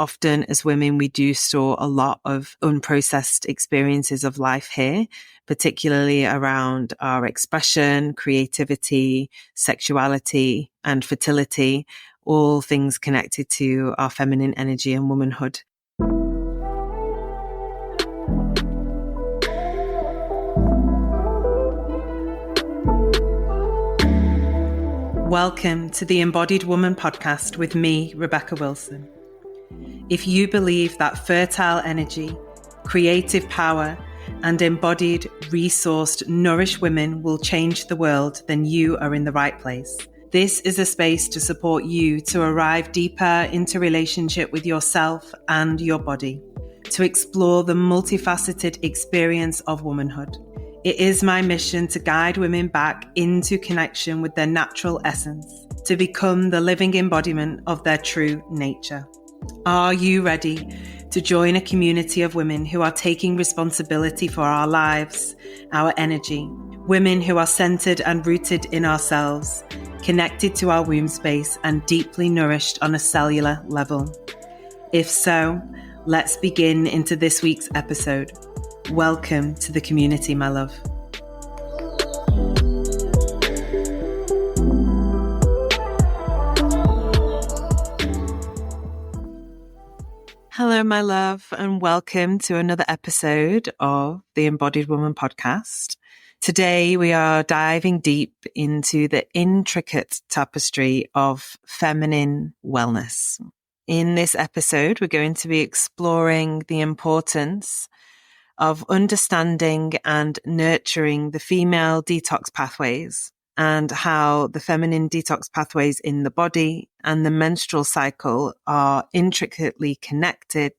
often as women, we do store a lot of unprocessed experiences of life here, particularly around our expression, creativity, sexuality, and fertility, all things connected to our feminine energy and womanhood. Welcome to the Embodied Woman podcast with me, Rebecca Wilson. If you believe that fertile energy, creative power, and embodied, resourced, nourished women will change the world, then you are in the right place. This is a space to support you to arrive deeper into relationship with yourself and your body, to explore the multifaceted experience of womanhood. It is my mission to guide women back into connection with their natural essence, to become the living embodiment of their true nature. Are you ready to join a community of women who are taking responsibility for our lives, our energy, women who are centered and rooted in ourselves, connected to our womb space, and deeply nourished on a cellular level? If so, let's begin into this week's episode. Welcome to the community, my love. Hello, my love, and welcome to another episode of the Embodied Woman podcast. Today, we are diving deep into the intricate tapestry of feminine wellness. In this episode, we're going to be exploring the importance of understanding and nurturing the female detox pathways and how the feminine detox pathways in the body and the menstrual cycle are intricately connected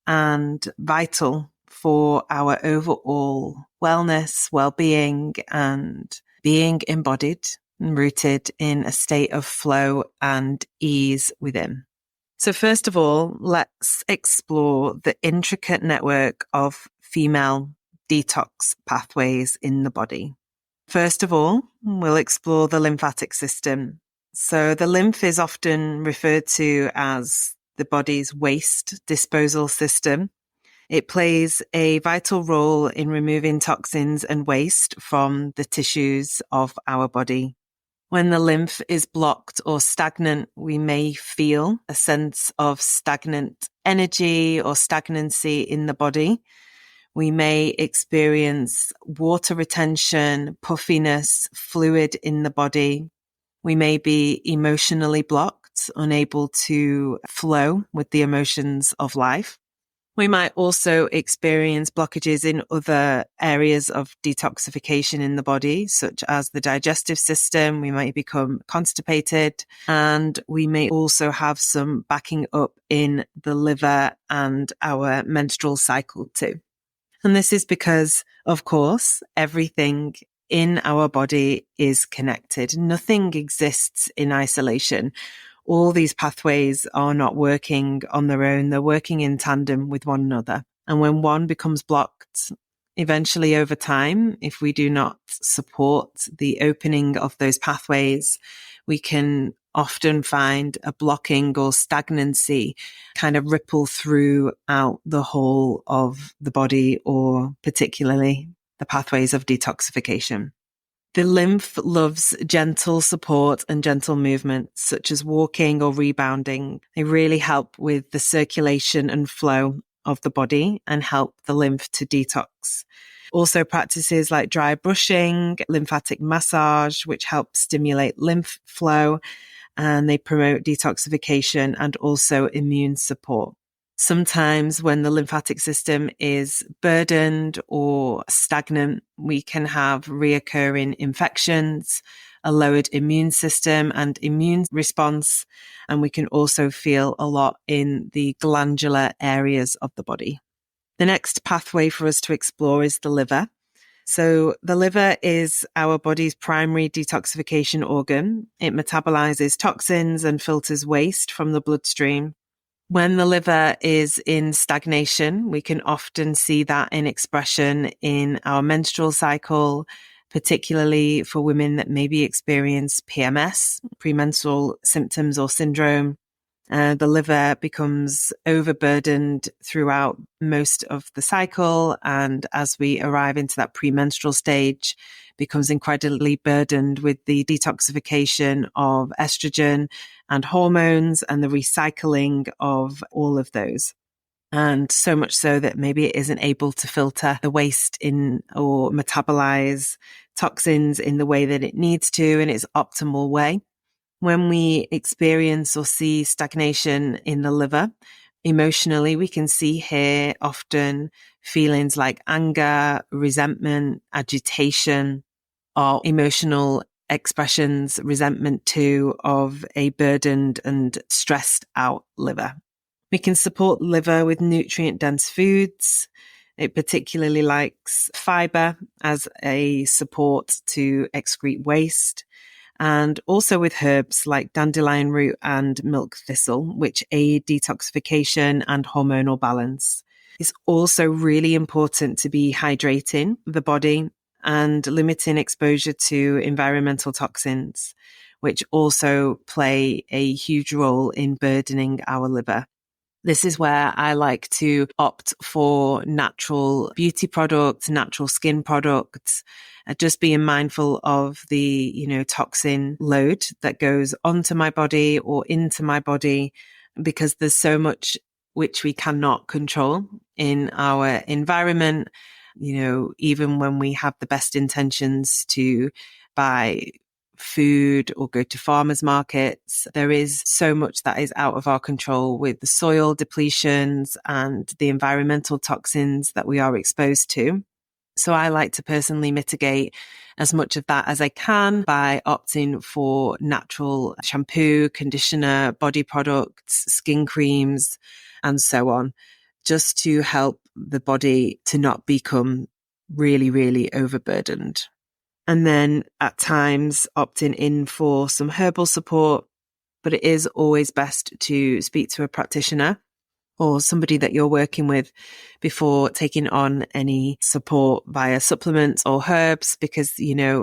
and vital for our overall wellness, well-being, and being embodied and rooted in a state of flow and ease within. So first of all, let's explore the intricate network of female detox pathways in the body. First of all, we'll explore the lymphatic system. So the lymph is often referred to as the body's waste disposal system. It plays a vital role in removing toxins and waste from the tissues of our body. When the lymph is blocked or stagnant, we may feel a sense of stagnant energy or stagnancy in the body. We may experience water retention, puffiness, fluid in the body. We may be emotionally blocked, unable to flow with the emotions of life. We might also experience blockages in other areas of detoxification in the body, such as the digestive system. We might become constipated, and we may also have some backing up in the liver and our menstrual cycle too. And this is because, of course, everything in our body is connected. Nothing exists in isolation. All these pathways are not working on their own. They're working in tandem with one another. And when one becomes blocked, eventually over time, if we do not support the opening of those pathways, we can often find a blocking or stagnancy kind of ripple throughout the whole of the body, or particularly the pathways of detoxification. The lymph loves gentle support and gentle movement, such as walking or rebounding. They really help with the circulation and flow of the body and help the lymph to detox. Also practices like dry brushing, lymphatic massage, which help stimulate lymph flow, and they promote detoxification and also immune support. Sometimes when the lymphatic system is burdened or stagnant, we can have reoccurring infections, a lowered immune system and immune response, and we can also feel a lot in the glandular areas of the body. The next pathway for us to explore is the liver. So the liver is our body's primary detoxification organ. It metabolizes toxins and filters waste from the bloodstream. When the liver is in stagnation, we can often see that in expression in our menstrual cycle, particularly for women that maybe experience PMS, premenstrual symptoms or syndrome. The liver becomes overburdened throughout most of the cycle. And as we arrive into that premenstrual stage, becomes incredibly burdened with the detoxification of estrogen and hormones and the recycling of all of those. And so much so that maybe it isn't able to filter the waste in or metabolize toxins in the way that it needs to in its optimal way. When we experience or see stagnation in the liver, emotionally, we can see here often feelings like anger, resentment, agitation, or emotional expressions, resentment too, of a burdened and stressed out liver. We can support the liver with nutrient-dense foods. It particularly likes fiber as a support to excrete waste, and also with herbs like dandelion root and milk thistle, which aid detoxification and hormonal balance. It's also really important to be hydrating the body and limiting exposure to environmental toxins, which also play a huge role in burdening our liver. This is where I like to opt for natural beauty products, natural skin products, just being mindful of the, toxin load that goes onto my body or into my body, because there's so much which we cannot control in our environment. Even when we have the best intentions to buy food or go to farmers markets, there is so much that is out of our control with the soil depletions and the environmental toxins that we are exposed to. So I like to personally mitigate as much of that as I can by opting for natural shampoo, conditioner, body products, skin creams, and so on, just to help the body to not become really, really overburdened. And then at times opting in for some herbal support, but it is always best to speak to a practitioner or somebody that you're working with before taking on any support via supplements or herbs, because,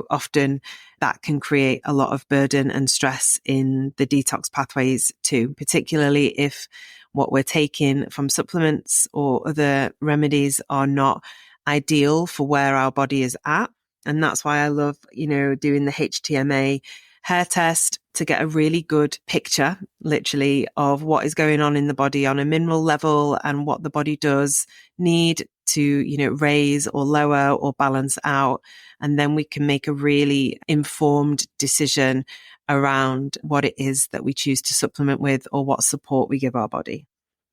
often that can create a lot of burden and stress in the detox pathways too, particularly if what we're taking from supplements or other remedies are not ideal for where our body is at. And that's why I love, doing the HTMA hair test to get a really good picture, literally, of what is going on in the body on a mineral level and what the body does need to, raise or lower or balance out. And then we can make a really informed decision around what it is that we choose to supplement with or what support we give our body.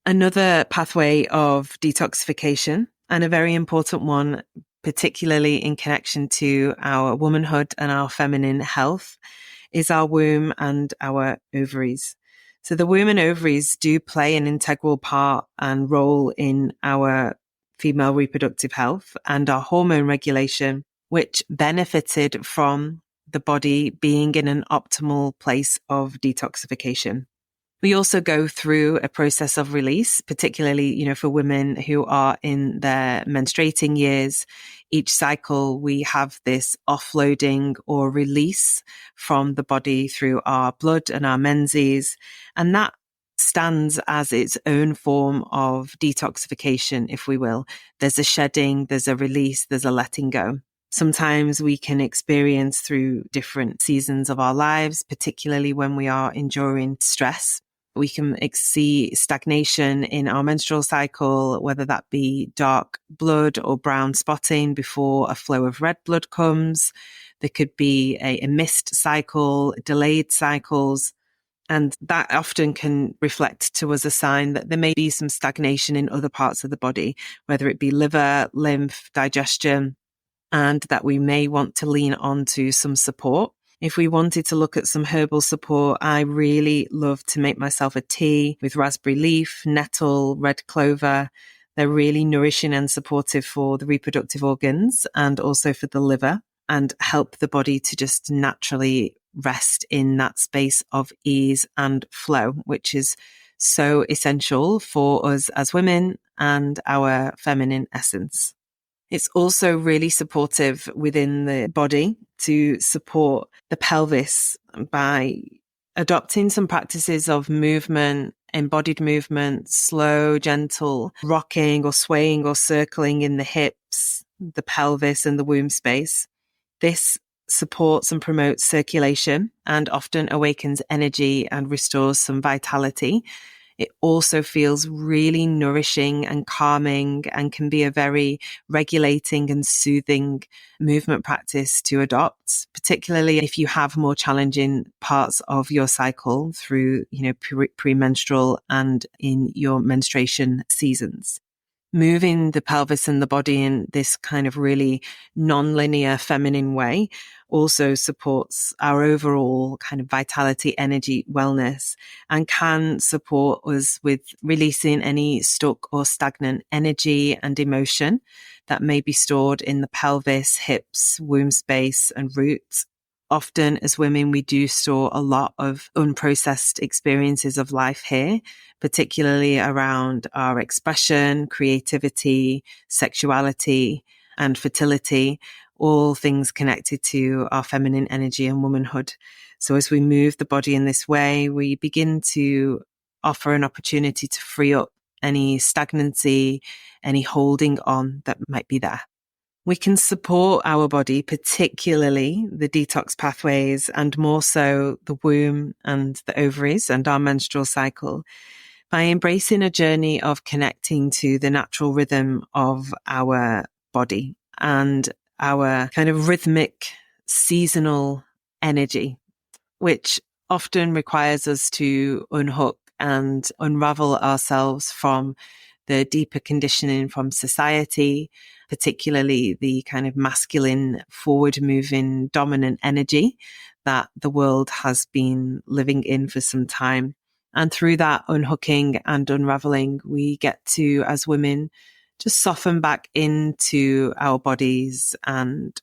Another pathway of detoxification, and a very important one, particularly in connection to our womanhood and our feminine health, is our womb and our ovaries. So the womb and ovaries do play an integral part and role in our female reproductive health and our hormone regulation, which benefited from the body being in an optimal place of detoxification. We also go through a process of release, particularly, for women who are in their menstruating years. Each cycle, we have this offloading or release from the body through our blood and our menses. And that stands as its own form of detoxification, if we will. There's a shedding, there's a release, there's a letting go. Sometimes we can experience through different seasons of our lives, particularly when we are enduring stress. We can see stagnation in our menstrual cycle, whether that be dark blood or brown spotting before a flow of red blood comes. There could be a missed cycle, delayed cycles, and that often can reflect to us a sign that there may be some stagnation in other parts of the body, whether it be liver, lymph, digestion, and that we may want to lean on to some support. If we wanted to look at some herbal support, I really love to make myself a tea with raspberry leaf, nettle, red clover. They're really nourishing and supportive for the reproductive organs and also for the liver, and help the body to just naturally rest in that space of ease and flow, which is so essential for us as women and our feminine essence. It's also really supportive within the body to support the pelvis by adopting some practices of movement, embodied movement, slow, gentle rocking or swaying or circling in the hips, the pelvis and the womb space. This supports and promotes circulation and often awakens energy and restores some vitality. It also feels really nourishing and calming and can be a very regulating and soothing movement practice to adopt, particularly if you have more challenging parts of your cycle through, premenstrual and in your menstruation seasons. Moving the pelvis and the body in this kind of really non-linear feminine way also supports our overall kind of vitality, energy, wellness, and can support us with releasing any stuck or stagnant energy and emotion that may be stored in the pelvis, hips, womb space, and roots. Often as women, we do store a lot of unprocessed experiences of life here, particularly around our expression, creativity, sexuality, and fertility, all things connected to our feminine energy and womanhood. So as we move the body in this way, we begin to offer an opportunity to free up any stagnancy, any holding on that might be there. We can support our body, particularly the detox pathways and more so the womb and the ovaries and our menstrual cycle, by embracing a journey of connecting to the natural rhythm of our body and our kind of rhythmic seasonal energy, which often requires us to unhook and unravel ourselves from the deeper conditioning from society, particularly the kind of masculine, forward-moving, dominant energy that the world has been living in for some time. And through that unhooking and unraveling, we get to, as women, just soften back into our bodies and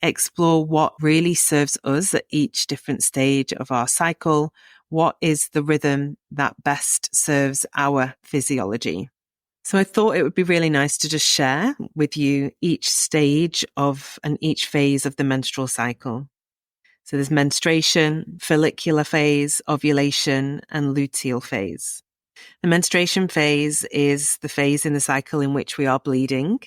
explore what really serves us at each different stage of our cycle. What is the rhythm that best serves our physiology? So I thought it would be really nice to just share with you each stage of and each phase of the menstrual cycle. So there's menstruation, follicular phase, ovulation, and luteal phase. The menstruation phase is the phase in the cycle in which we are bleeding,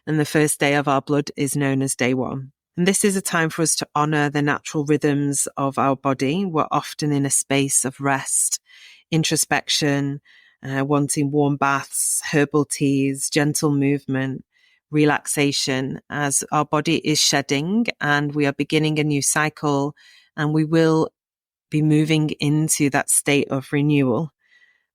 and the first day of our blood is known as day one. And this is a time for us to honor the natural rhythms of our body. We're often in a space of rest, introspection, wanting warm baths, herbal teas, gentle movement, relaxation as our body is shedding and we are beginning a new cycle, and we will be moving into that state of renewal.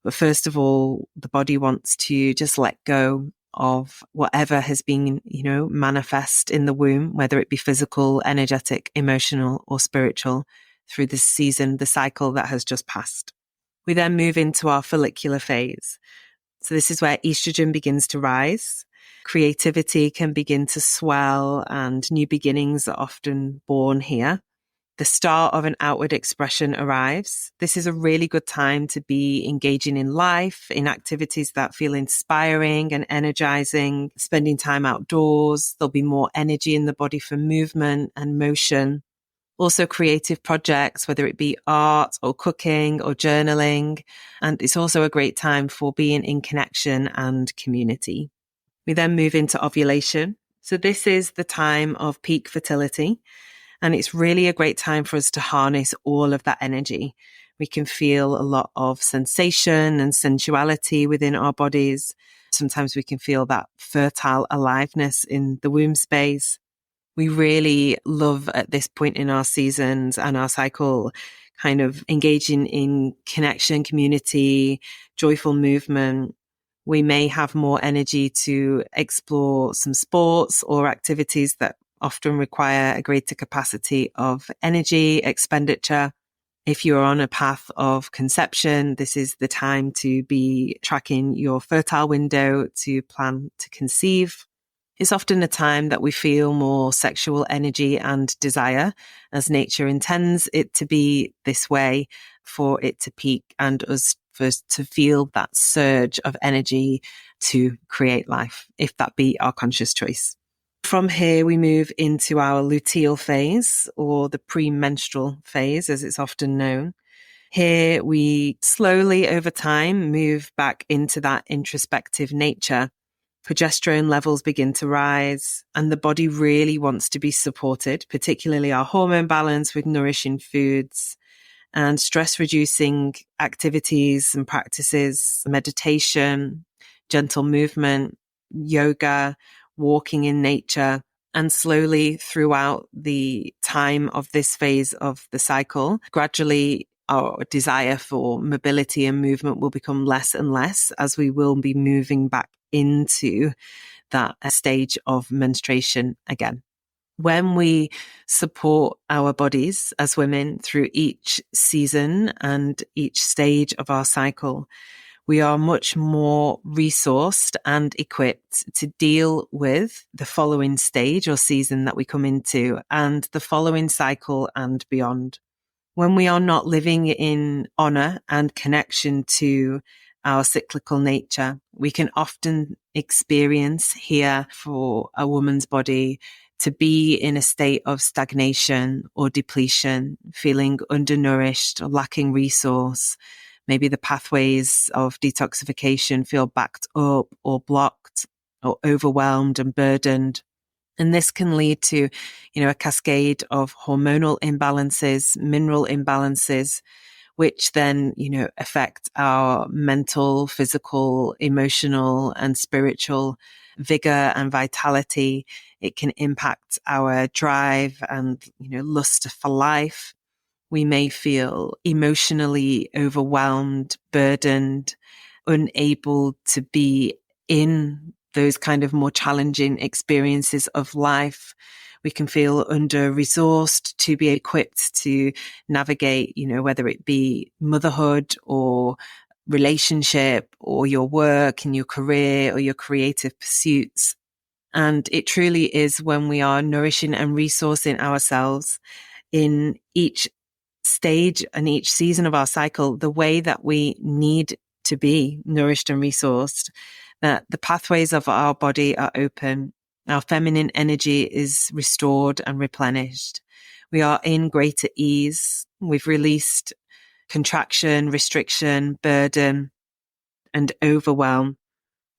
But first of all, the body wants to just let go of whatever has been, manifest in the womb, whether it be physical, energetic, emotional, or spiritual, through this season, the cycle that has just passed. We then move into our follicular phase. So this is where estrogen begins to rise. Creativity can begin to swell and new beginnings are often born here. The start of an outward expression arrives. This is a really good time to be engaging in life, in activities that feel inspiring and energizing, spending time outdoors. There'll be more energy in the body for movement and motion. Also creative projects, whether it be art or cooking or journaling. And it's also a great time for being in connection and community. We then move into ovulation. So this is the time of peak fertility. And it's really a great time for us to harness all of that energy. We can feel a lot of sensation and sensuality within our bodies. Sometimes we can feel that fertile aliveness in the womb space. We really love at this point in our seasons and our cycle, kind of engaging in connection, community, joyful movement. We may have more energy to explore some sports or activities that often require a greater capacity of energy expenditure. If you're on a path of conception, this is the time to be tracking your fertile window to plan to conceive. It's often a time that we feel more sexual energy and desire, as nature intends it to be this way for it to peak and us first to feel that surge of energy to create life, if that be our conscious choice. From here, we move into our luteal phase, or the premenstrual phase, as it's often known. Here we slowly over time move back into that introspective nature. Progesterone levels begin to rise and the body really wants to be supported, particularly our hormone balance with nourishing foods and stress reducing activities and practices, meditation, gentle movement, yoga, walking in nature. And slowly throughout the time of this phase of the cycle, gradually our desire for mobility and movement will become less and less as we will be moving back into that stage of menstruation again. When we support our bodies as women through each season and each stage of our cycle, we are much more resourced and equipped to deal with the following stage or season that we come into and the following cycle and beyond. When we are not living in honor and connection to our cyclical nature, we can often experience here for a woman's body to be in a state of stagnation or depletion, feeling undernourished or lacking resource. Maybe the pathways of detoxification feel backed up or blocked or overwhelmed and burdened. And this can lead to, a cascade of hormonal imbalances, mineral imbalances, which then, affect our mental, physical, emotional, and spiritual vigor and vitality. It can impact our drive and, lust for life. We may feel emotionally overwhelmed, burdened, unable to be in those kind of more challenging experiences of life. We can feel under-resourced to be equipped to navigate, whether it be motherhood or relationship or your work and your career or your creative pursuits. And it truly is when we are nourishing and resourcing ourselves in each stage and each season of our cycle, the way that we need to be nourished and resourced, that the pathways of our body are open. Our feminine energy is restored and replenished. We are in greater ease. We've released contraction, restriction, burden, and overwhelm.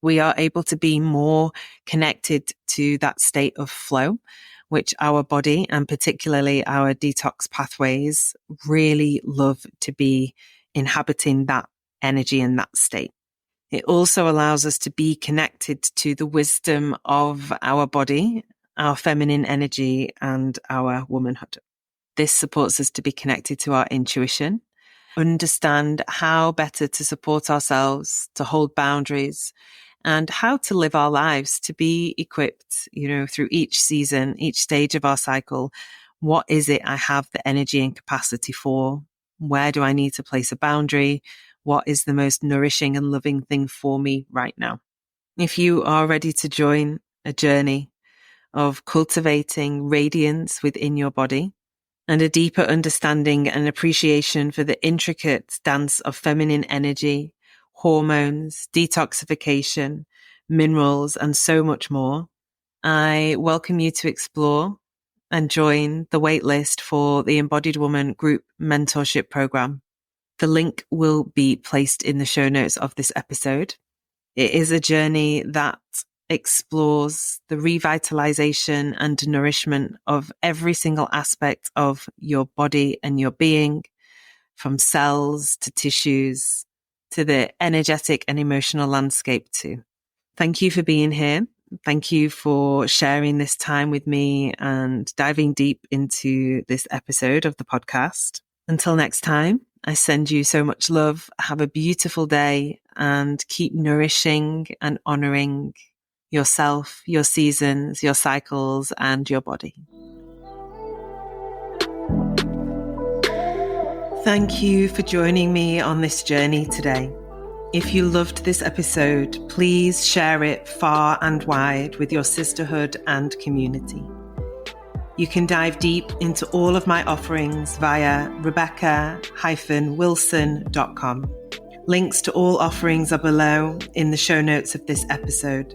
We are able to be more connected to that state of flow, which our body and particularly our detox pathways really love to be inhabiting that energy and that state. It also allows us to be connected to the wisdom of our body, our feminine energy, and our womanhood. This supports us to be connected to our intuition, understand how better to support ourselves, to hold boundaries, and how to live our lives to be equipped, through each season, each stage of our cycle. What is it I have the energy and capacity for? Where do I need to place a boundary? What is the most nourishing and loving thing for me right now? If you are ready to join a journey of cultivating radiance within your body and a deeper understanding and appreciation for the intricate dance of feminine energy, hormones, detoxification, minerals, and so much more, I welcome you to explore and join the waitlist for the Embodied Woman Group Mentorship Program. The link will be placed in the show notes of this episode. It is a journey that explores the revitalization and nourishment of every single aspect of your body and your being, from cells to tissues to the energetic and emotional landscape too. Thank you for being here. Thank you for sharing this time with me and diving deep into this episode of the podcast. Until next time, I send you so much love. Have a beautiful day and keep nourishing and honoring yourself, your seasons, your cycles, and your body. Thank you for joining me on this journey today. If you loved this episode, please share it far and wide with your sisterhood and community. You can dive deep into all of my offerings via rebecca-wilson.com. Links to all offerings are below in the show notes of this episode.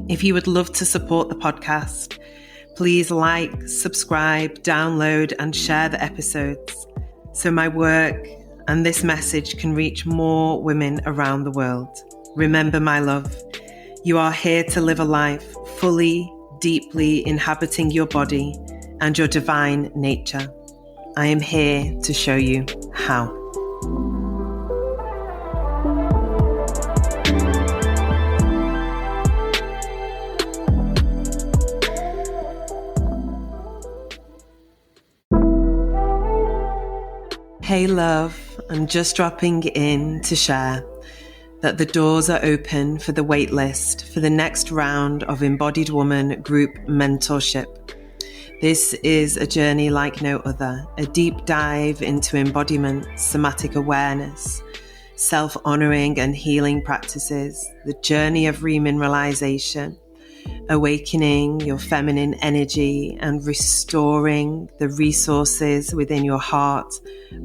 If you would love to support the podcast, please like, subscribe, download, and share the episodes so my work and this message can reach more women around the world. Remember, my love, you are here to live a life fully, deeply inhabiting your body and your divine nature. I am here to show you how. Hey love, I'm just dropping in to share that the doors are open for the waitlist for the next round of Embodied Woman Group Mentorship. This is a journey like no other, a deep dive into embodiment, somatic awareness, self-honoring and healing practices, the journey of remineralization, awakening your feminine energy and restoring the resources within your heart,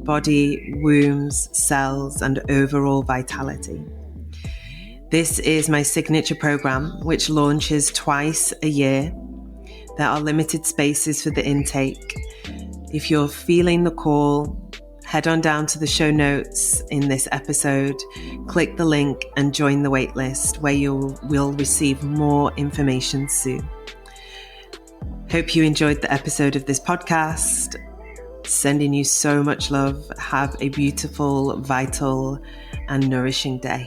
body, wombs, cells, and overall vitality. This is my signature program, which launches twice a year. There are limited spaces for the intake. If you're feeling the call, head on down to the show notes in this episode, click the link and join the waitlist where you will receive more information soon. Hope you enjoyed the episode of this podcast. Sending you so much love. Have a beautiful, vital, and nourishing day.